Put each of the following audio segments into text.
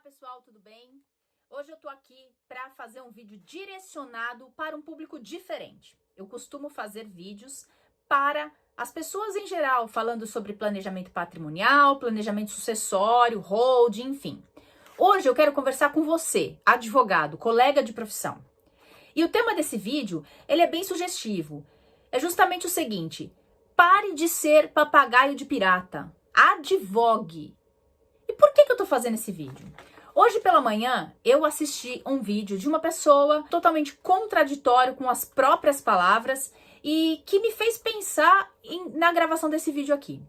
pessoal, tudo bem? Hoje eu tô aqui para fazer um vídeo direcionado para um público diferente. Eu costumo fazer vídeos para as pessoas em geral, falando sobre planejamento patrimonial, planejamento sucessório, holding, enfim. Hoje eu quero conversar com você, advogado, colega de profissão. E o tema desse vídeo, ele é bem sugestivo. É justamente o seguinte: pare de ser papagaio de pirata. Advogue. E por que eu tô fazendo esse vídeo? Hoje pela manhã eu assisti um vídeo de uma pessoa totalmente contraditório com as próprias palavras e que me fez pensar na gravação desse vídeo aqui.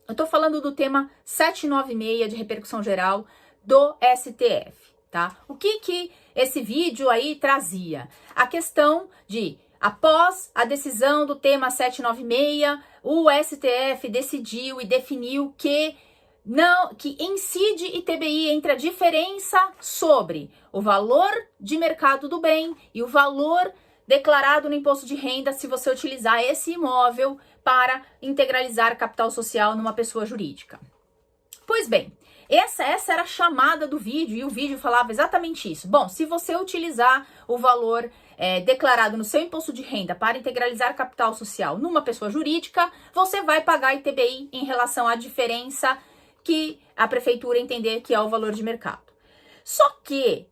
Eu tô falando do tema 796 de repercussão geral do STF, tá? O que esse vídeo aí trazia? A questão de, após a decisão do tema 796, o STF decidiu e definiu que incide ITBI entre a diferença sobre o valor de mercado do bem e o valor declarado no imposto de renda se você utilizar esse imóvel para integralizar capital social numa pessoa jurídica. Pois bem, essa era a chamada do vídeo e o vídeo falava exatamente isso. Bom, se você utilizar o valor declarado no seu imposto de renda para integralizar capital social numa pessoa jurídica, você vai pagar ITBI em relação à diferença que a prefeitura entender que é o valor de mercado. Só que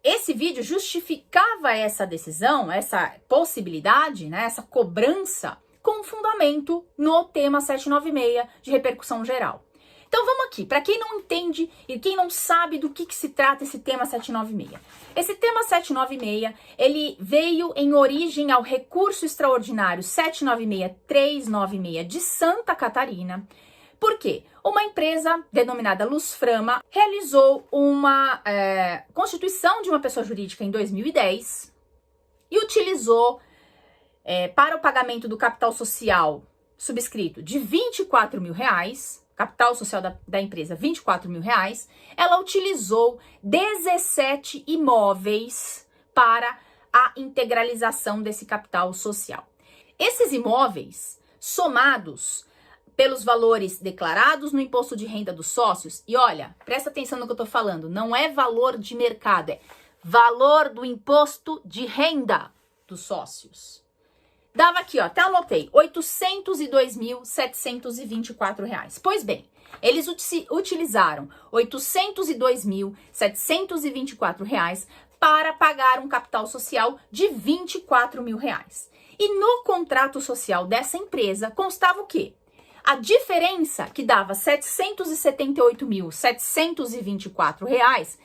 esse vídeo justificava essa decisão, essa possibilidade, né, essa cobrança, com fundamento no tema 796 de repercussão geral. Então vamos aqui, para quem não entende e quem não sabe do que se trata esse tema 796. Esse tema 796, ele veio em origem ao recurso extraordinário 796-396 de Santa Catarina. Por quê? Uma empresa denominada Luzframa realizou uma constituição de uma pessoa jurídica em 2010 e utilizou para o pagamento do capital social subscrito de R$24 mil, capital social da empresa R$24 mil, ela utilizou 17 imóveis para a integralização desse capital social. Esses imóveis, somados pelos valores declarados no imposto de renda dos sócios, e olha, presta atenção no que eu tô falando, não é valor de mercado, é valor do imposto de renda dos sócios. Dava aqui, ó, até anotei, R$ 802.724. Pois bem, eles utilizaram R$ 802.724 para pagar um capital social de R$ 24 mil. E no contrato social dessa empresa constava o quê? A diferença, que dava R$ 778.724,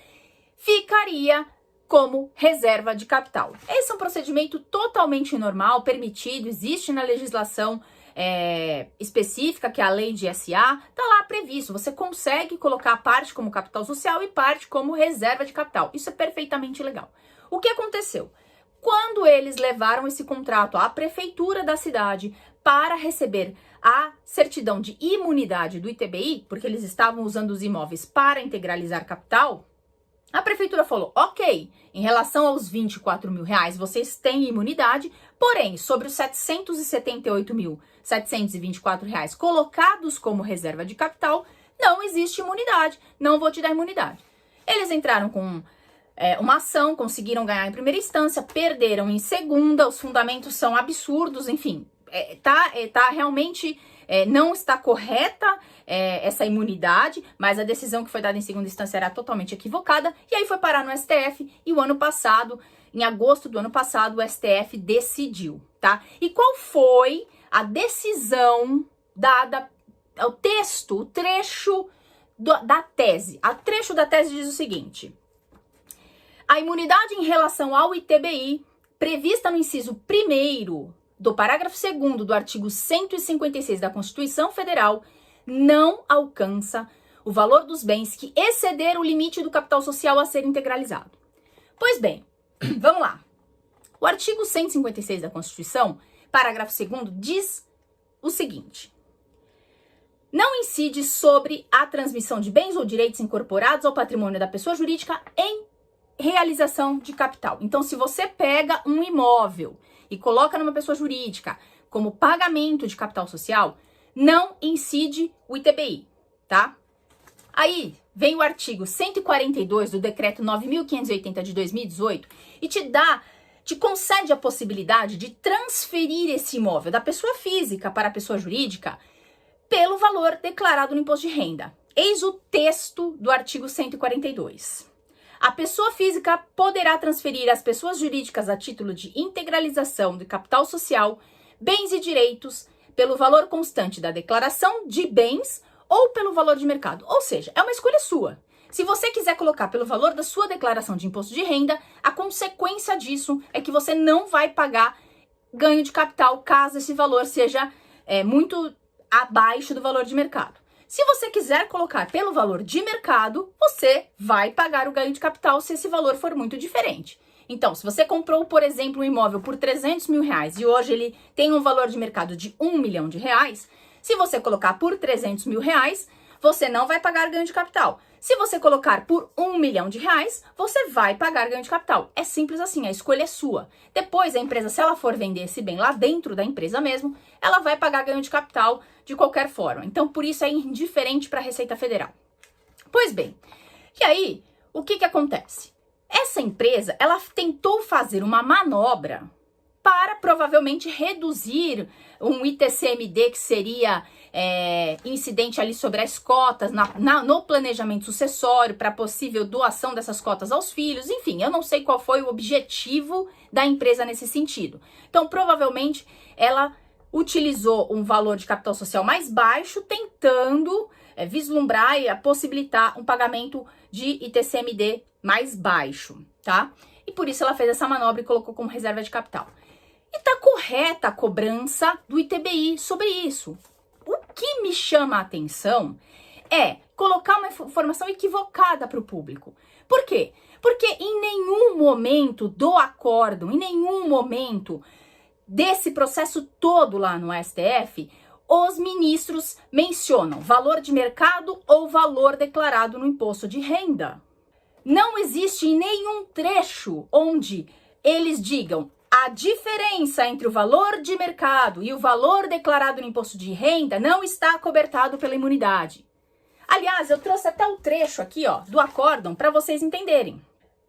ficaria como reserva de capital. Esse é um procedimento totalmente normal, permitido, existe na legislação específica, que é a lei de SA, tá lá previsto. Você consegue colocar parte como capital social e parte como reserva de capital. Isso é perfeitamente legal. O que aconteceu? Quando eles levaram esse contrato à prefeitura da cidade para receber a certidão de imunidade do ITBI, porque eles estavam usando os imóveis para integralizar capital, a prefeitura falou, ok, em relação aos R$ 24 mil, vocês têm imunidade, porém, sobre os R$ 778.724 colocados como reserva de capital, não existe imunidade, não vou te dar imunidade. Eles entraram com uma ação, conseguiram ganhar em primeira instância, perderam em segunda, os fundamentos são absurdos, enfim, realmente não está correta essa imunidade, mas a decisão que foi dada em segunda instância era totalmente equivocada, e aí foi parar no STF, e o ano passado, em agosto do ano passado, o STF decidiu, tá? E qual foi a decisão dada, o texto, o trecho da tese? O trecho da tese diz o seguinte: a imunidade em relação ao ITBI, prevista no inciso 1º do parágrafo 2º do artigo 156 da Constituição Federal, não alcança o valor dos bens que exceder o limite do capital social a ser integralizado. Pois bem, vamos lá. O artigo 156 da Constituição, parágrafo 2º, diz o seguinte: não incide sobre a transmissão de bens ou direitos incorporados ao patrimônio da pessoa jurídica em realização de capital. Então, se você pega um imóvel e coloca numa pessoa jurídica como pagamento de capital social, não incide o ITBI, tá? Aí, vem o artigo 142 do decreto 9.580 de 2018 e te concede a possibilidade de transferir esse imóvel da pessoa física para a pessoa jurídica pelo valor declarado no imposto de renda. Eis o texto do artigo 142. A pessoa física poderá transferir às pessoas jurídicas a título de integralização de capital social, bens e direitos pelo valor constante da declaração de bens ou pelo valor de mercado. Ou seja, é uma escolha sua. Se você quiser colocar pelo valor da sua declaração de imposto de renda, a consequência disso é que você não vai pagar ganho de capital caso esse valor seja muito abaixo do valor de mercado. Se você quiser colocar pelo valor de mercado, você vai pagar o ganho de capital se esse valor for muito diferente. Então, se você comprou, por exemplo, um imóvel por 300 mil reais e hoje ele tem um valor de mercado de 1 milhão de reais, se você colocar por 300 mil reais, você não vai pagar ganho de capital. Se você colocar por 1 milhão de reais, você vai pagar ganho de capital. É simples assim, a escolha é sua. Depois, a empresa, se ela for vender esse bem lá dentro da empresa mesmo, ela vai pagar ganho de capital de qualquer forma. Então, por isso é indiferente para a Receita Federal. Pois bem, e aí, o que acontece? Essa empresa, ela tentou fazer uma manobra para provavelmente reduzir um ITCMD que seria incidente ali sobre as cotas no planejamento sucessório para possível doação dessas cotas aos filhos. Enfim, eu não sei qual foi o objetivo da empresa nesse sentido. Então, provavelmente, ela utilizou um valor de capital social mais baixo, tentando vislumbrar e possibilitar um pagamento de ITCMD mais baixo, tá? E por isso ela fez essa manobra e colocou como reserva de capital. E tá correta a cobrança do ITBI sobre isso. O que me chama a atenção é colocar uma informação equivocada para o público. Por quê? Porque em nenhum momento do acórdão, em nenhum momento desse processo todo lá no STF, os ministros mencionam valor de mercado ou valor declarado no imposto de renda. Não existe em nenhum trecho onde eles digam a diferença entre o valor de mercado e o valor declarado no imposto de renda não está acobertado pela imunidade. Aliás, eu trouxe até o trecho aqui, ó, do acórdão para vocês entenderem.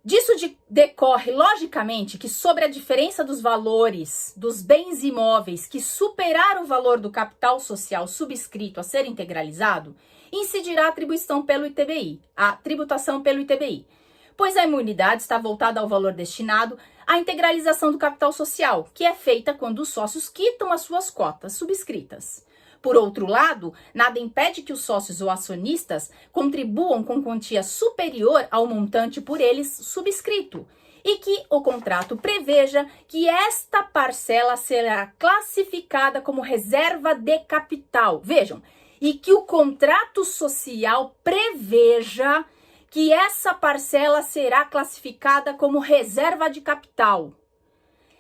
Disso decorre, logicamente, que sobre a diferença dos valores dos bens imóveis que superar o valor do capital social subscrito a ser integralizado, incidirá a atribuição pelo ITBI, a tributação pelo ITBI, pois a imunidade está voltada ao valor destinado à integralização do capital social, que é feita quando os sócios quitam as suas cotas subscritas. Por outro lado, nada impede que os sócios ou acionistas contribuam com quantia superior ao montante por eles subscrito e que o contrato preveja que esta parcela será classificada como reserva de capital. Vejam, e que o contrato social preveja que essa parcela será classificada como reserva de capital.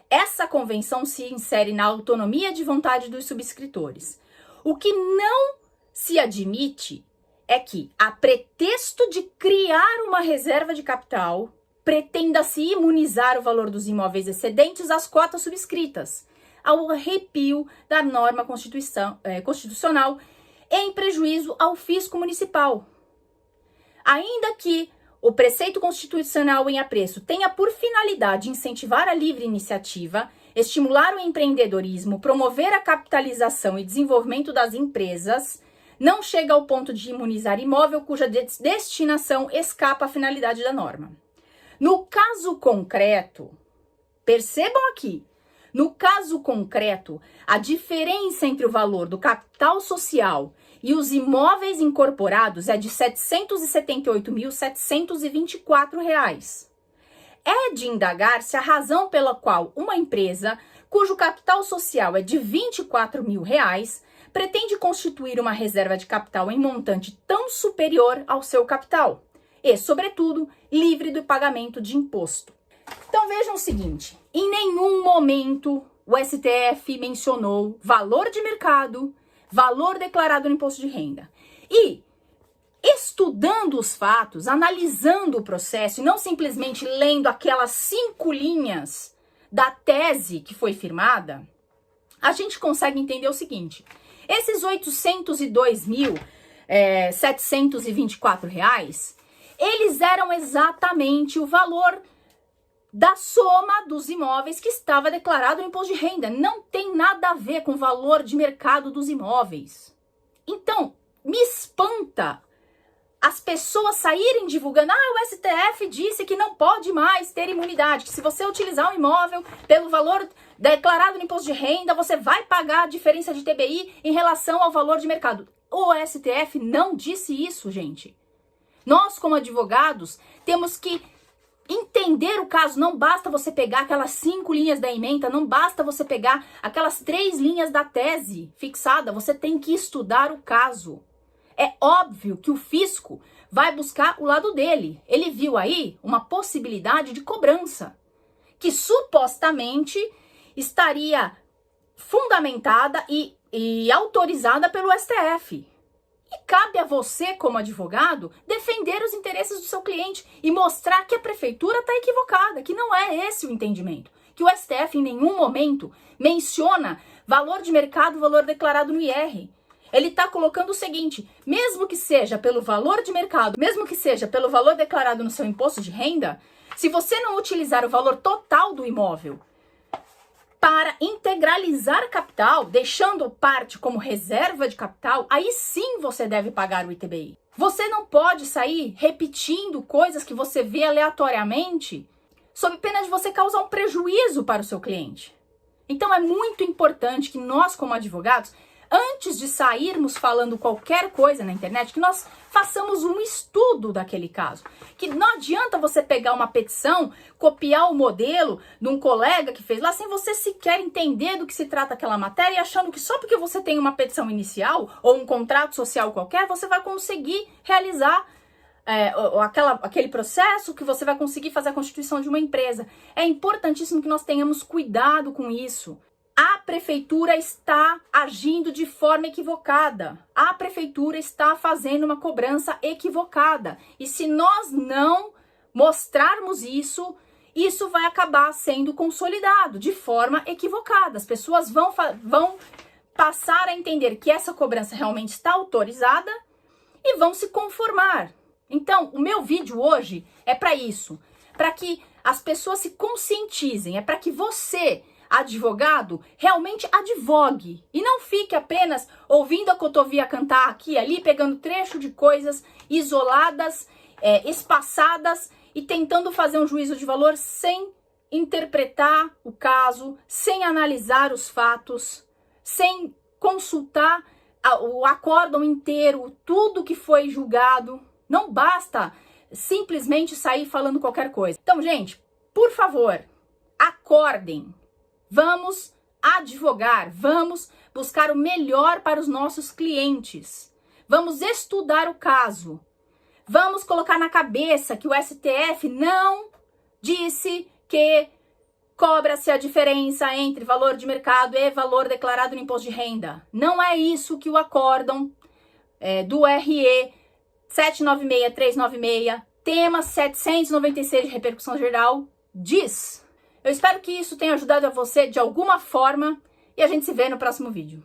Essa convenção se insere na autonomia de vontade dos subscritores. O que não se admite é que, a pretexto de criar uma reserva de capital, pretenda-se imunizar o valor dos imóveis excedentes às cotas subscritas, ao arrepio da norma constitucional, em prejuízo ao fisco municipal. Ainda que o preceito constitucional em apreço tenha por finalidade incentivar a livre iniciativa, estimular o empreendedorismo, promover a capitalização e desenvolvimento das empresas, não chega ao ponto de imunizar imóvel cuja destinação escapa à finalidade da norma. No caso concreto, percebam aqui, no caso concreto, a diferença entre o valor do capital social e os imóveis incorporados é de R$ 778.724. É de indagar-se a razão pela qual uma empresa, cujo capital social é de R$ 24 mil, pretende constituir uma reserva de capital em montante tão superior ao seu capital e, sobretudo, livre do pagamento de imposto. Então vejam o seguinte, em nenhum momento o STF mencionou valor de mercado, valor declarado no imposto de renda. E, estudando os fatos, analisando o processo e não simplesmente lendo aquelas 5 linhas da tese que foi firmada, a gente consegue entender o seguinte: esses 802 mil R$ 724, eles eram exatamente o valor da soma dos imóveis que estava declarado no imposto de renda. Não tem nada a ver com o valor de mercado dos imóveis. Então, me espanta as pessoas saírem divulgando, o STF disse que não pode mais ter imunidade, que se você utilizar um imóvel pelo valor declarado no imposto de renda, você vai pagar a diferença de TBI em relação ao valor de mercado. O STF não disse isso, gente. Nós, como advogados, temos que entender o caso. Não basta você pegar aquelas 5 linhas da ementa, não basta você pegar aquelas 3 linhas da tese fixada, você tem que estudar o caso. É óbvio que o fisco vai buscar o lado dele. Ele viu aí uma possibilidade de cobrança, que supostamente estaria fundamentada e autorizada pelo STF. E cabe a você, como advogado, defender os interesses do seu cliente e mostrar que a prefeitura está equivocada, que não é esse o entendimento, que o STF em nenhum momento menciona valor de mercado, valor declarado no IR. Ele está colocando o seguinte, mesmo que seja pelo valor de mercado, mesmo que seja pelo valor declarado no seu imposto de renda, se você não utilizar o valor total do imóvel para integralizar capital, deixando parte como reserva de capital, aí sim você deve pagar o ITBI. Você não pode sair repetindo coisas que você vê aleatoriamente, sob pena de você causar um prejuízo para o seu cliente. Então é muito importante que nós, como advogados, antes de sairmos falando qualquer coisa na internet, que nós façamos um estudo daquele caso. Que não adianta você pegar uma petição, copiar o modelo de um colega que fez lá, sem você sequer entender do que se trata aquela matéria, e achando que só porque você tem uma petição inicial ou um contrato social qualquer, você vai conseguir realizar aquele processo, que você vai conseguir fazer a constituição de uma empresa. É importantíssimo que nós tenhamos cuidado com isso. A prefeitura está agindo de forma equivocada. A prefeitura está fazendo uma cobrança equivocada. E se nós não mostrarmos isso, isso vai acabar sendo consolidado de forma equivocada. As pessoas vão passar a entender que essa cobrança realmente está autorizada e vão se conformar. Então, o meu vídeo hoje é para isso, para que as pessoas se conscientizem, é para que você, advogado, realmente advogue e não fique apenas ouvindo a cotovia cantar aqui e ali, pegando trecho de coisas isoladas, espaçadas e tentando fazer um juízo de valor sem interpretar o caso, sem analisar os fatos, sem consultar o acórdão inteiro, tudo que foi julgado. Não basta simplesmente sair falando qualquer coisa. Então, gente, por favor, acordem. Vamos advogar, vamos buscar o melhor para os nossos clientes. Vamos estudar o caso. Vamos colocar na cabeça que o STF não disse que cobra-se a diferença entre valor de mercado e valor declarado no imposto de renda. Não é isso que o acórdão do RE 796-396, tema 796 de repercussão geral, diz. Eu espero que isso tenha ajudado a você de alguma forma e a gente se vê no próximo vídeo.